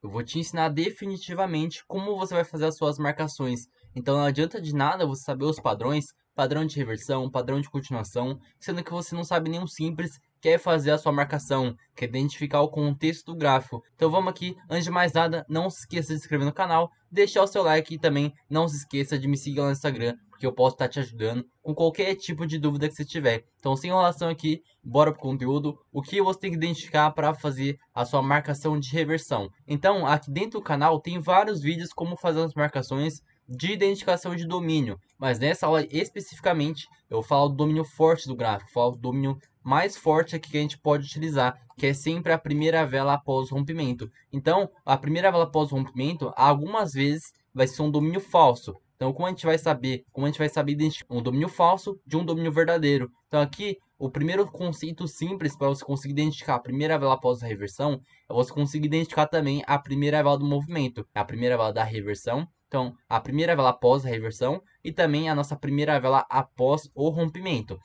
eu vou te ensinar definitivamente como você vai fazer as suas marcações. Então não adianta de nada você saber os padrões, padrão de reversão, padrão de continuação, sendo que você não sabe nenhum simples, que é fazer a sua marcação, que é identificar o contexto do gráfico. Então vamos aqui, antes de mais nada, não se esqueça de se inscrever no canal, deixar o seu like e também não se esqueça de me seguir lá no Instagram, porque eu posso estar te ajudando com qualquer tipo de dúvida que você tiver. Então sem enrolação aqui, bora pro conteúdo. O que você tem que identificar para fazer a sua marcação de reversão. Então aqui dentro do canal tem vários vídeos como fazer as marcações de identificação de domínio, mas nessa aula especificamente eu falo do domínio forte do gráfico, falo do domínio mais forte aqui que a gente pode utilizar, que é sempre a primeira vela após o rompimento. Então, a primeira vela após o rompimento, algumas vezes vai ser um domínio falso. Então, como a gente vai saber? Como a gente vai saber identificar um domínio falso de um domínio verdadeiro? Então, aqui, o primeiro conceito simples para você conseguir identificar a primeira vela após a reversão é você conseguir identificar também a primeira vela do movimento, a primeira vela da reversão. Então, a primeira vela após a reversão e também a nossa primeira vela após o rompimento.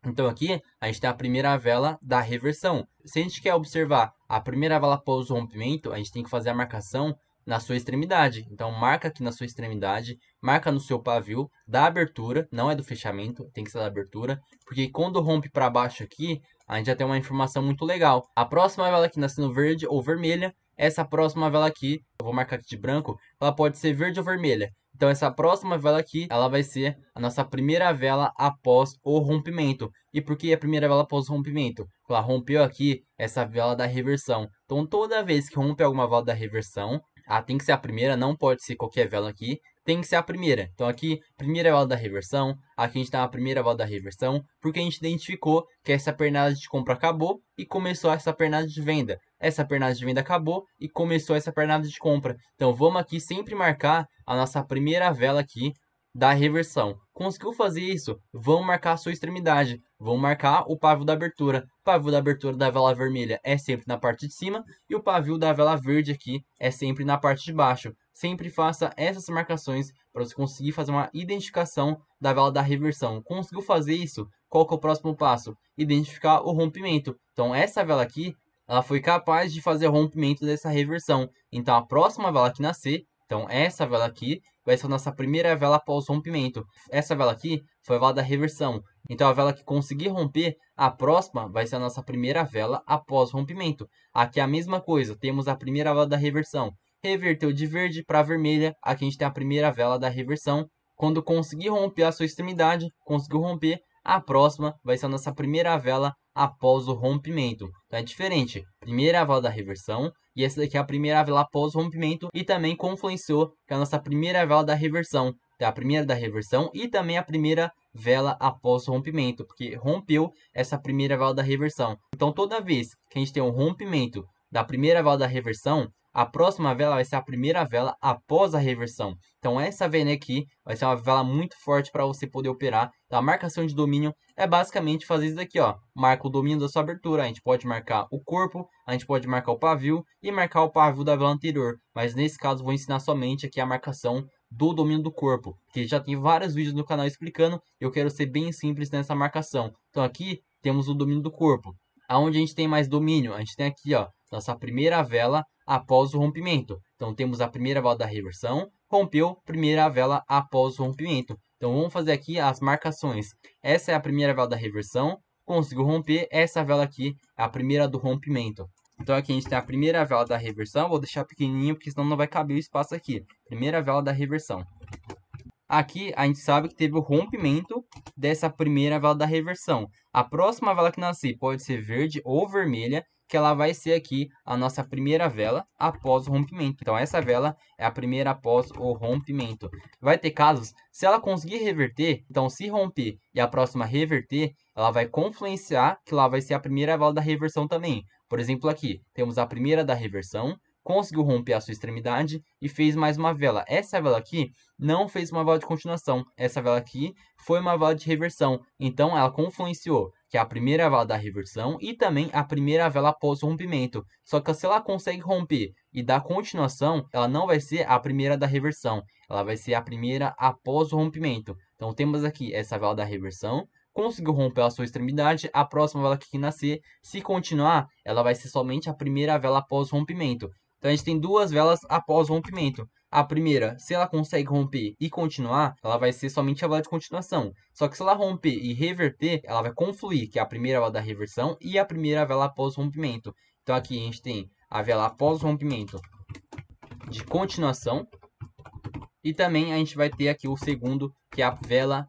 Então aqui a gente tem a primeira vela da reversão. Se a gente quer observar a primeira vela após o rompimento, a gente tem que fazer a marcação na sua extremidade. Então marca aqui na sua extremidade, marca no seu pavio da abertura, não é do fechamento, tem que ser da abertura, porque quando rompe para baixo aqui, a gente já tem uma informação muito legal. A próxima vela aqui nascendo verde ou vermelha, essa próxima vela aqui, eu vou marcar aqui de branco, ela pode ser verde ou vermelha. Então essa próxima vela aqui, ela vai ser a nossa primeira vela após o rompimento. E por que a primeira vela após o rompimento? Ela rompeu aqui essa vela da reversão. Então toda vez que rompe alguma vela da reversão, tem que ser a primeira, não pode ser qualquer vela aqui, tem que ser a primeira. Então aqui, primeira vela da reversão, aqui a gente tem a primeira vela da reversão, porque a gente identificou que essa pernada de compra acabou e começou essa pernada de venda. Essa pernada de venda acabou e começou essa pernada de compra. Então vamos aqui sempre marcar a nossa primeira vela aqui da reversão. Conseguiu fazer isso? Vamos marcar a sua extremidade. Vamos marcar o pavio da abertura. O pavio da abertura da vela vermelha é sempre na parte de cima e o pavio da vela verde aqui é sempre na parte de baixo. Sempre faça essas marcações para você conseguir fazer uma identificação da vela da reversão. Conseguiu fazer isso? Qual que é o próximo passo? Identificar o rompimento. Então essa vela aqui, ela foi capaz de fazer o rompimento dessa reversão. Então a próxima vela que nascer, então essa vela aqui vai ser a nossa primeira vela após o rompimento. Essa vela aqui foi a vela da reversão. Então a vela que conseguir romper, a próxima vai ser a nossa primeira vela após o rompimento. Aqui é a mesma coisa, temos a primeira vela da reversão. Reverteu de verde para vermelha, aqui a gente tem a primeira vela da reversão. Quando conseguir romper a sua extremidade, conseguiu romper, a próxima vai ser a nossa primeira vela após o rompimento. Então é diferente. Primeira vela da reversão e essa daqui é a primeira vela após o rompimento e também confluenciou que é a nossa primeira vela da reversão. Então, a primeira da reversão e também a primeira vela após o rompimento, porque rompeu essa primeira vela da reversão. Então toda vez que a gente tem um rompimento da primeira vela da reversão, a próxima vela vai ser a primeira vela após a reversão. Então essa vela aqui vai ser uma vela muito forte para você poder operar. Então, a marcação de domínio é basicamente fazer isso daqui, ó. Marca o domínio da sua abertura. A gente pode marcar o corpo, a gente pode marcar o pavio e marcar o pavio da vela anterior. Mas nesse caso vou ensinar somente aqui a marcação do domínio do corpo, que já tem vários vídeos no canal explicando. Eu quero ser bem simples nessa marcação. Então aqui temos o domínio do corpo. Aonde a gente tem mais domínio? A gente tem aqui, ó, nossa primeira vela após o rompimento. Então temos a primeira vela da reversão, rompeu, primeira vela após o rompimento. Então vamos fazer aqui as marcações. Essa é a primeira vela da reversão, conseguiu romper, essa vela aqui é a primeira do rompimento. Então aqui a gente tem a primeira vela da reversão, vou deixar pequenininho porque senão não vai caber o espaço aqui. Primeira vela da reversão. Aqui a gente sabe que teve o rompimento dessa primeira vela da reversão. A próxima vela que nascer pode ser verde ou vermelha, que ela vai ser aqui a nossa primeira vela após o rompimento. Então essa vela é a primeira após o rompimento. Vai ter casos, se ela conseguir reverter, então se romper e a próxima reverter, ela vai confluenciar que lá vai ser a primeira vela da reversão também. Por exemplo aqui, temos a primeira da reversão, conseguiu romper a sua extremidade e fez mais uma vela. Essa vela aqui não fez uma vela de continuação. Essa vela aqui foi uma vela de reversão. Então ela confluenciou que é a primeira vela da reversão e também a primeira vela após o rompimento. Só que se ela consegue romper e dar continuação, ela não vai ser a primeira da reversão. Ela vai ser a primeira após o rompimento. Então temos aqui essa vela da reversão. Conseguiu romper a sua extremidade, a próxima vela que nascer, se continuar, ela vai ser somente a primeira vela após o rompimento. Então a gente tem duas velas após o rompimento. A primeira, se ela consegue romper e continuar, ela vai ser somente a vela de continuação. Só que se ela romper e reverter, ela vai confluir, que é a primeira vela da reversão e a primeira vela após o rompimento. Então aqui a gente tem a vela após o rompimento de continuação. E também a gente vai ter aqui o segundo, que é a vela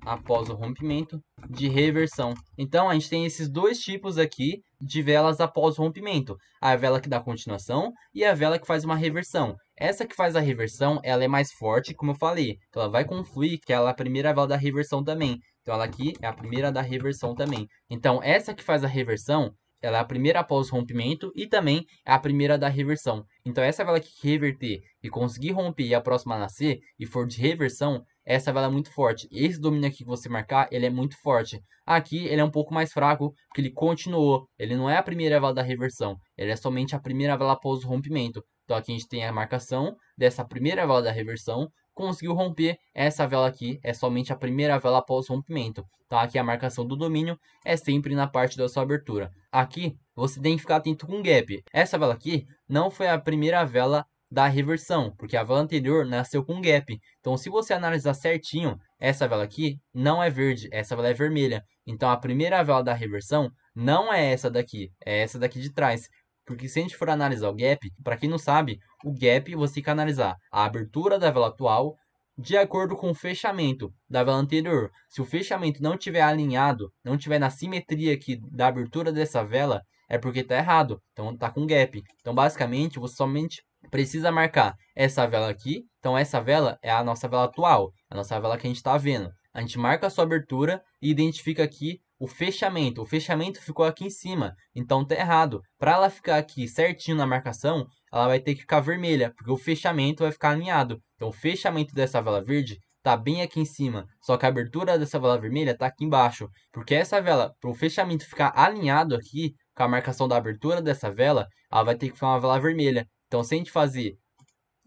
após o rompimento de reversão. Então a gente tem esses dois tipos aqui de velas após o rompimento. A vela que dá continuação e a vela que faz uma reversão. Essa que faz a reversão, ela é mais forte, como eu falei. Então ela vai confluir, que ela é a primeira vela da reversão também. Então ela aqui é a primeira da reversão também. Então essa que faz a reversão, ela é a primeira após o rompimento e também é a primeira da reversão. Então essa vela que reverter e conseguir romper e a próxima nascer e for de reversão, essa vela é muito forte. Esse domínio aqui que você marcar, ele é muito forte. Aqui ele é um pouco mais fraco, porque ele continuou. Ele não é a primeira vela da reversão, ele é somente a primeira vela após o rompimento. Então aqui a gente tem a marcação dessa primeira vela da reversão. Conseguiu romper, essa vela aqui é somente a primeira vela após o rompimento. Então aqui a marcação do domínio é sempre na parte da sua abertura. Aqui você tem que ficar atento com o gap. Essa vela aqui não foi a primeira vela da reversão, porque a vela anterior nasceu com gap. Então, se você analisar certinho, essa vela aqui não é verde, essa vela é vermelha. Então, a primeira vela da reversão não é essa daqui, é essa daqui de trás. Porque se a gente for analisar o gap, para quem não sabe, o gap você tem que analisar a abertura da vela atual de acordo com o fechamento da vela anterior. Se o fechamento não estiver alinhado, não estiver na simetria aqui da abertura dessa vela, é porque está errado. Então, está com gap. Então, basicamente, você somente precisa marcar essa vela aqui. Então, essa vela é a nossa vela atual, a nossa vela que a gente está vendo. A gente marca a sua abertura e identifica aqui o fechamento. O fechamento ficou aqui em cima, então está errado. Para ela ficar aqui certinho na marcação, ela vai ter que ficar vermelha, porque o fechamento vai ficar alinhado. Então, o fechamento dessa vela verde está bem aqui em cima, só que a abertura dessa vela vermelha está aqui embaixo. Porque essa vela, para o fechamento ficar alinhado aqui, com a marcação da abertura dessa vela, ela vai ter que ficar uma vela vermelha. Então, se a gente fazer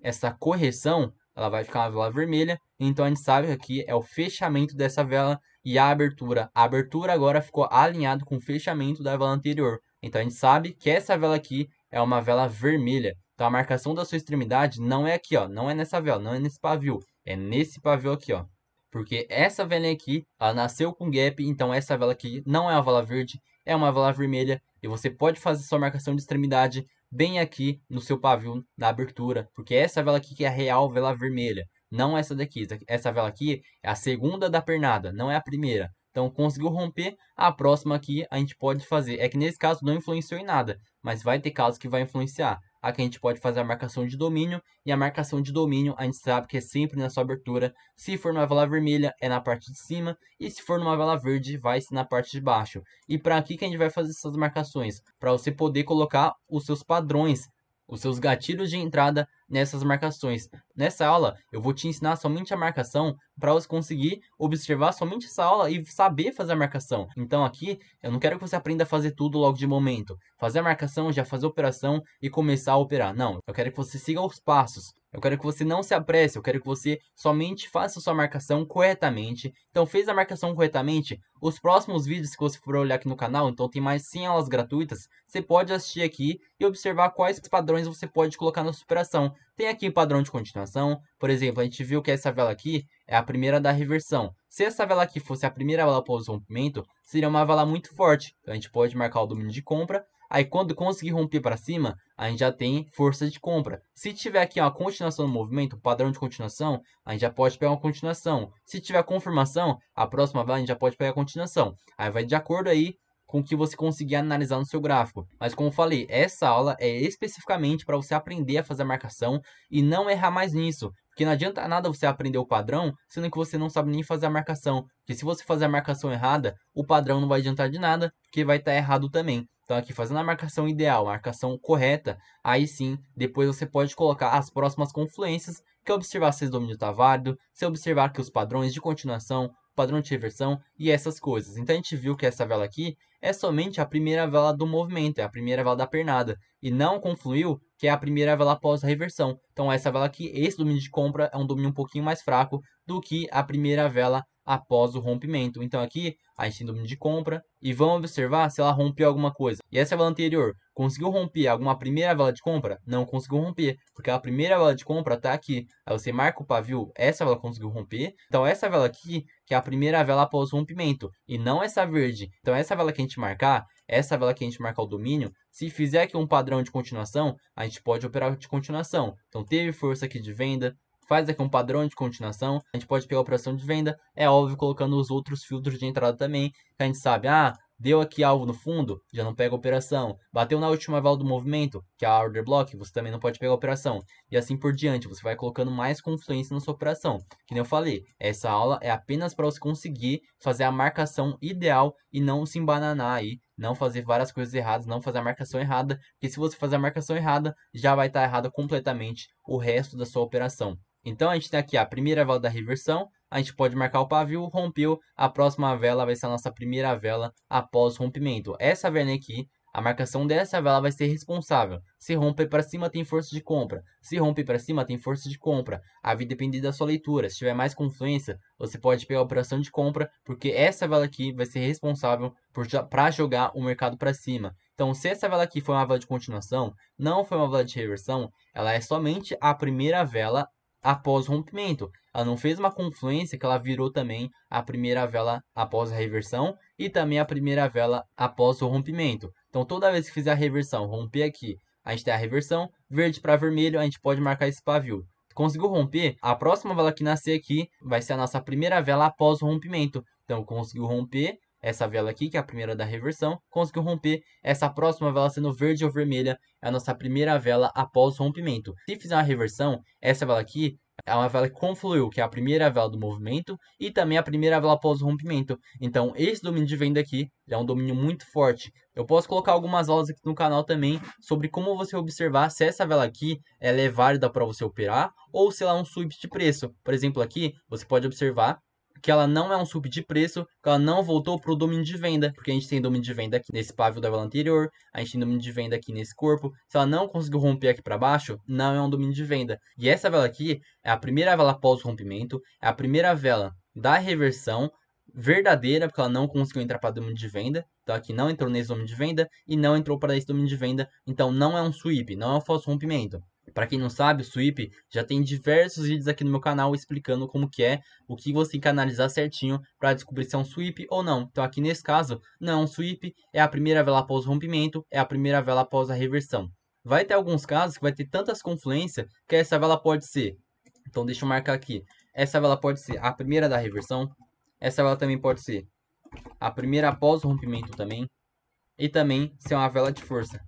essa correção, ela vai ficar uma vela vermelha. Então, a gente sabe que aqui é o fechamento dessa vela e a abertura. A abertura agora ficou alinhado com o fechamento da vela anterior. Então, a gente sabe que essa vela aqui é uma vela vermelha. Então, a marcação da sua extremidade não é aqui, ó. Não é nessa vela, não é nesse pavio. É nesse pavio aqui, ó. Porque essa vela aqui, ela nasceu com gap. Então, essa vela aqui não é uma vela verde, é uma vela vermelha. E você pode fazer sua marcação de extremidade bem aqui no seu pavio da abertura, porque essa vela aqui que é a real vela vermelha, não essa daqui. Essa vela aqui é a segunda da pernada, não é a primeira. Então, conseguiu romper, a próxima aqui a gente pode fazer. É que nesse caso não influenciou em nada, mas vai ter casos que vai influenciar. Aqui a gente pode fazer a marcação de domínio, e a marcação de domínio a gente sabe que é sempre na sua abertura. Se for numa vela vermelha, é na parte de cima, e se for numa vela verde, vai ser na parte de baixo. E para aqui que a gente vai fazer essas marcações, para você poder colocar os seus padrões, os seus gatilhos de entrada nessas marcações. Nessa aula, eu vou te ensinar somente a marcação para você conseguir observar somente essa aula e saber fazer a marcação. Então aqui, eu não quero que você aprenda a fazer tudo logo de momento. Fazer a marcação, já fazer a operação e começar a operar. Não, eu quero que você siga os passos. Eu quero que você não se apresse, eu quero que você somente faça a sua marcação corretamente. Então, fez a marcação corretamente, os próximos vídeos que você for olhar aqui no canal, então tem mais 100 aulas gratuitas, você pode assistir aqui e observar quais padrões você pode colocar na sua operação. Tem aqui o padrão de continuação, por exemplo, a gente viu que essa vela aqui é a primeira da reversão. Se essa vela aqui fosse a primeira vela após o rompimento, seria uma vela muito forte. Então, a gente pode marcar o domínio de compra. Aí, quando conseguir romper para cima, a gente já tem força de compra. Se tiver aqui uma continuação do movimento, padrão de continuação, a gente já pode pegar uma continuação. Se tiver confirmação, a próxima vela a gente já pode pegar a continuação. Aí vai de acordo aí com o que você conseguir analisar no seu gráfico. Mas como eu falei, essa aula é especificamente para você aprender a fazer a marcação e não errar mais nisso. Porque não adianta nada você aprender o padrão, sendo que você não sabe nem fazer a marcação. Porque se você fazer a marcação errada, o padrão não vai adiantar de nada, porque vai estar errado também. Então aqui fazendo a marcação ideal, a marcação correta, aí sim, depois você pode colocar as próximas confluências, que é observar se esse domínio está válido, se observar que os padrões de continuação, padrão de reversão e essas coisas. Então a gente viu que essa vela aqui é somente a primeira vela do movimento, é a primeira vela da pernada, e não confluiu, que é a primeira vela após a reversão. Então essa vela aqui, esse domínio de compra é um domínio um pouquinho mais fraco do que a primeira vela após o rompimento. Então aqui a gente tem domínio de compra e vamos observar se ela rompeu alguma coisa. E essa vela anterior conseguiu romper alguma primeira vela de compra? Não conseguiu romper, porque a primeira vela de compra está aqui. Aí você marca o pavio, essa vela conseguiu romper. Então essa vela aqui, que é a primeira vela após o rompimento, e não essa verde. Então essa vela que a gente marcar, essa vela que a gente marcar o domínio, se fizer aqui um padrão de continuação, a gente pode operar de continuação. Então teve força aqui de venda, faz aqui um padrão de continuação, a gente pode pegar a operação de venda, é óbvio colocando os outros filtros de entrada também, que a gente sabe, deu aqui alvo no fundo, já não pega a operação. Bateu na última vela do movimento, que é a order block, você também não pode pegar a operação. E assim por diante, você vai colocando mais confluência na sua operação. Que nem eu falei, essa aula é apenas para você conseguir fazer a marcação ideal e não se embananar aí, não fazer várias coisas erradas, não fazer a marcação errada, porque se você fazer a marcação errada, já vai estar errado completamente o resto da sua operação. Então a gente tem aqui a primeira vela da reversão, a gente pode marcar o pavio, rompeu, a próxima vela vai ser a nossa primeira vela após o rompimento. Essa vela aqui, a marcação dessa vela vai ser responsável. Se romper para cima, tem força de compra. Se romper para cima, tem força de compra. A vida depende da sua leitura. Se tiver mais confluência, você pode pegar a operação de compra, porque essa vela aqui vai ser responsável para jogar o mercado para cima. Então, se essa vela aqui foi uma vela de continuação, não foi uma vela de reversão, ela é somente a primeira vela após o rompimento. Ela não fez uma confluência que ela virou também a primeira vela após a reversão e também a primeira vela após o rompimento. Então toda vez que fizer a reversão, romper aqui, a gente tem a reversão, verde para vermelho, a gente pode marcar esse pavio. Conseguiu romper, a próxima vela que nascer aqui vai ser a nossa primeira vela após o rompimento. Então conseguiu romper, essa vela aqui, que é a primeira da reversão, conseguiu romper. Essa próxima vela sendo verde ou vermelha é a nossa primeira vela após o rompimento. Se fizer uma reversão, essa vela aqui é uma vela que confluiu, que é a primeira vela do movimento e também a primeira vela após o rompimento. Então, esse domínio de venda aqui é um domínio muito forte. Eu posso colocar algumas aulas aqui no canal também sobre como você observar se essa vela aqui ela é válida para você operar ou se ela é um sweep de preço. Por exemplo, aqui você pode observar que ela não é um sub de preço, que ela não voltou para o domínio de venda, porque a gente tem domínio de venda aqui nesse pavio da vela anterior, a gente tem domínio de venda aqui nesse corpo. Se ela não conseguiu romper aqui para baixo, não é um domínio de venda. E essa vela aqui é a primeira vela após o rompimento, é a primeira vela da reversão verdadeira, porque ela não conseguiu entrar para domínio de venda. Então aqui não entrou nesse domínio de venda e não entrou para esse domínio de venda. Então não é um sweep, não é um falso rompimento. Para quem não sabe, o sweep já tem diversos vídeos aqui no meu canal explicando como que é, o que você tem que analisar certinho para descobrir se é um sweep ou não. Então aqui nesse caso, não é um sweep, é a primeira vela após o rompimento, é a primeira vela após a reversão. Vai ter alguns casos que vai ter tantas confluências que essa vela pode ser. Então deixa eu marcar aqui. Essa vela pode ser a primeira da reversão, essa vela também pode ser a primeira após o rompimento também, e também ser uma vela de força.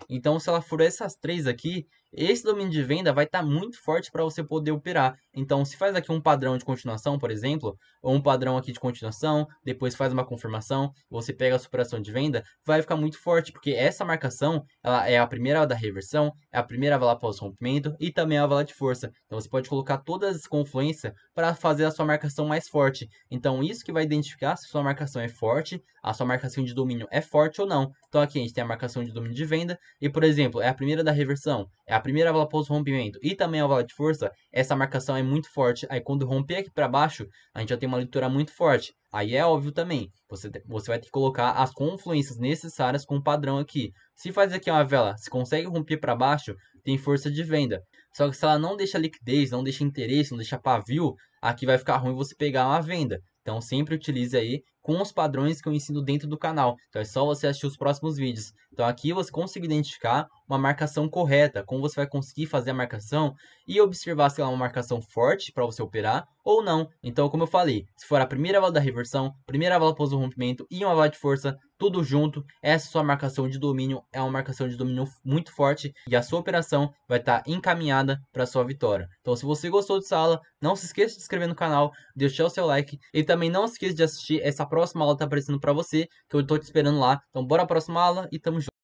Então, se ela for essas três aqui, esse domínio de venda vai estar muito forte para você poder operar. Então, se faz aqui um padrão de continuação, por exemplo, ou um padrão aqui de continuação, depois faz uma confirmação, você pega a superação de venda, vai ficar muito forte, porque essa marcação ela é a primeira da reversão, é a primeira vela após o rompimento e também a vela de força. Então, você pode colocar todas as confluências para fazer a sua marcação mais forte. Então, isso que vai identificar se a sua marcação é forte, a sua marcação de domínio é forte ou não. Então, aqui a gente tem a marcação de domínio de venda e, por exemplo, é a primeira da reversão, é a primeira vela após o rompimento e também a vela de força, essa marcação é muito forte. Aí quando romper aqui para baixo, a gente já tem uma leitura muito forte. Aí é óbvio também, você vai ter que colocar as confluências necessárias com o padrão aqui. Se faz aqui uma vela, se consegue romper para baixo, tem força de venda. Só que se ela não deixa liquidez, não deixa interesse, não deixa pavio, aqui vai ficar ruim você pegar uma venda. Então sempre utilize aí com os padrões que eu ensino dentro do canal. Então é só você assistir os próximos vídeos. Então aqui você consegue identificar uma marcação correta, como você vai conseguir fazer a marcação e observar se ela é uma marcação forte para você operar ou não. Então, como eu falei, se for a primeira vela da reversão, primeira vela após o rompimento e uma vela de força, tudo junto, essa sua marcação de domínio é uma marcação de domínio muito forte e a sua operação vai estar encaminhada para sua vitória. Então, se você gostou dessa aula, não se esqueça de se inscrever no canal, deixar o seu like e também não se esqueça de assistir essa próxima aula que está aparecendo para você, que eu estou te esperando lá. Então, bora a próxima aula e tamo junto.